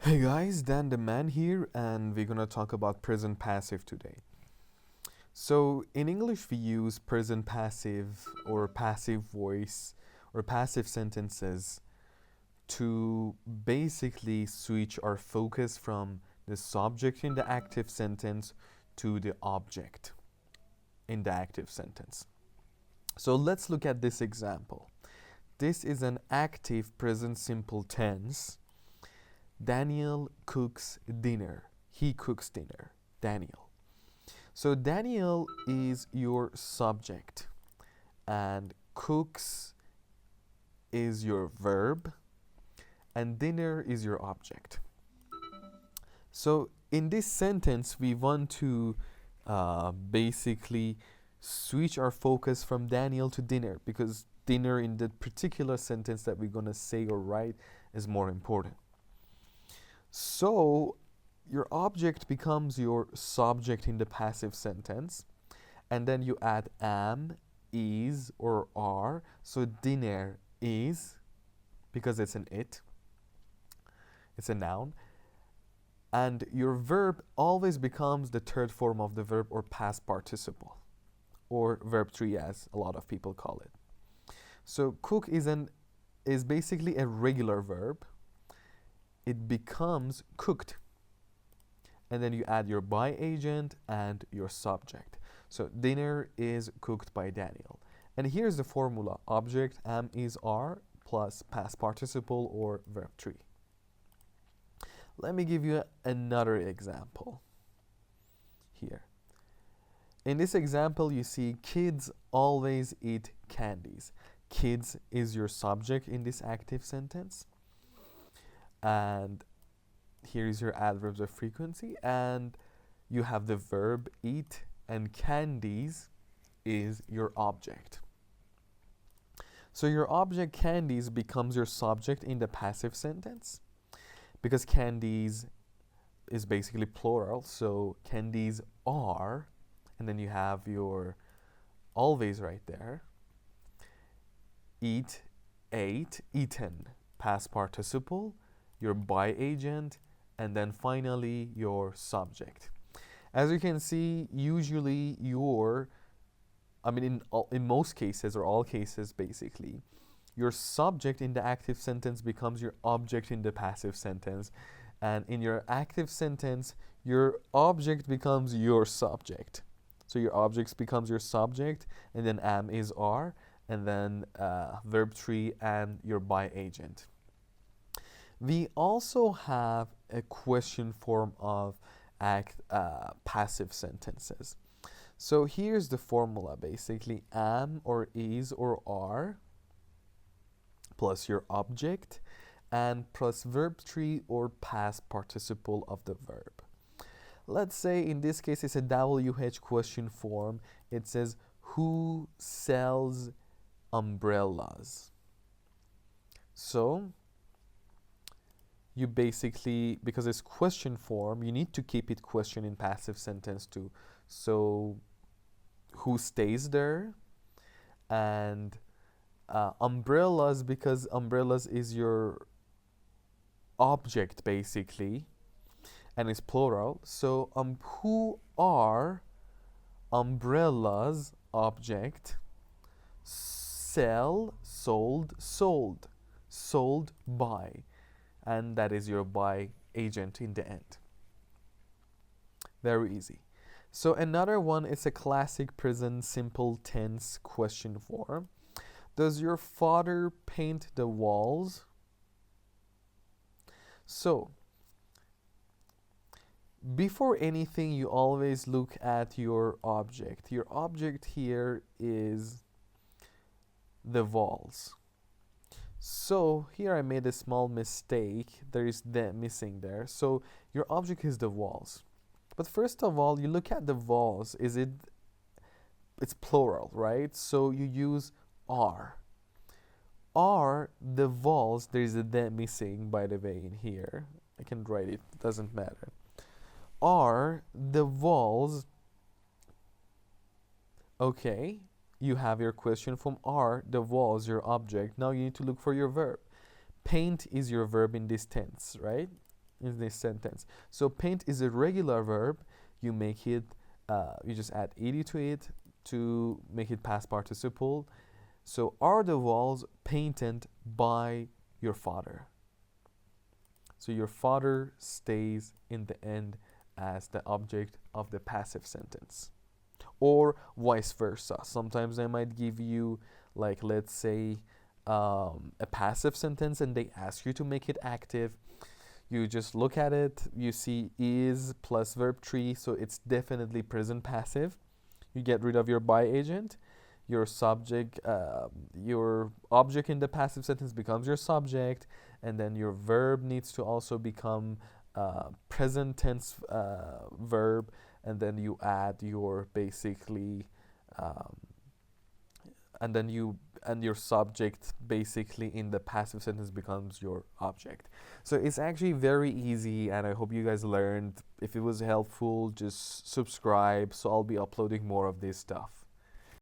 Hey guys, Dan the Man here, and we're gonna talk about present passive today. So, in English, we use present passive or passive voice or passive sentences to basically switch our focus from the subject in the active sentence to the object in the active sentence. So, let's look at this example. This is an active present simple tense. Daniel cooks dinner. He cooks dinner. Daniel. So Daniel is your subject and cooks is your verb and dinner is your object. So in this sentence, we want to basically switch our focus from Daniel to dinner because dinner in the particular sentence that we're going to say or write is more important. So your object becomes your subject in the passive sentence, and then you add am, is, or are. So dinner is, because it's an it's a noun. And your verb always becomes the third form of the verb or past participle, or verb 3 as a lot of people call it. So cook is basically a regular verb. It becomes cooked, and then you add your by agent and your subject. So dinner is cooked by Daniel. And here's the formula: object am, is, are plus past participle or verb 3. Let me give you another example here. In this example, you see kids always eat candies. Kids is your subject in this active sentence. And here is your adverbs of frequency, and you have the verb eat, and candies is your object. So your object candies becomes your subject in the passive sentence because candies is basically plural, so candies are, and then you have your always right there. Eat, ate, eaten, past participle, your by agent, and then finally your subject. As you can see, usually in most cases or all cases basically, your subject in the active sentence becomes your object in the passive sentence, and in your active sentence, your object becomes your subject. So your object becomes your subject, and then am, is, are, and then verb 3 and your by agent. We also have a question form of passive sentences. So here's the formula basically: am or is or are plus your object and plus verb 3 or past participle of the verb. Let's say in this case it's a WH question form. It says, who sells umbrellas? So you basically, because it's question form, you need to keep it question in passive sentence too. So who stays there? And umbrellas, because umbrellas is your object basically, and it's plural. So who are umbrellas object? Sell, sold, sold, sold by, and that is your by agent in the end. Very easy. So another one is a classic present simple tense question form. Does your father paint the walls? So before anything, you always look at your object. Your object here is the walls. So here I made a small mistake. There is the missing there. So your object is the walls. But first of all, you look at the walls. It's plural, right? So you use are. Are the walls, there is a the missing by the way in here. I can write it, doesn't matter. Are the walls, okay, you have your question from are the walls your object. Now you need to look for your verb. Paint is your verb in this tense, right? in this sentence. So paint is a regular verb. You make it, you just add ed to it to make it past participle. So are the walls painted by your father? So your father stays in the end as the object of the passive sentence. Or vice versa. Sometimes they might give you, like, let's say, a passive sentence and they ask you to make it active. You just look at it, you see is plus verb 3, so it's definitely present passive. You get rid of your by agent. Your subject, your object in the passive sentence becomes your subject, and then your verb needs to also become present tense verb, and then you add your basically, and then your subject basically in the passive sentence becomes your object. So it's actually very easy, and I hope you guys learned. If it was helpful, just subscribe, so I'll be uploading more of this stuff.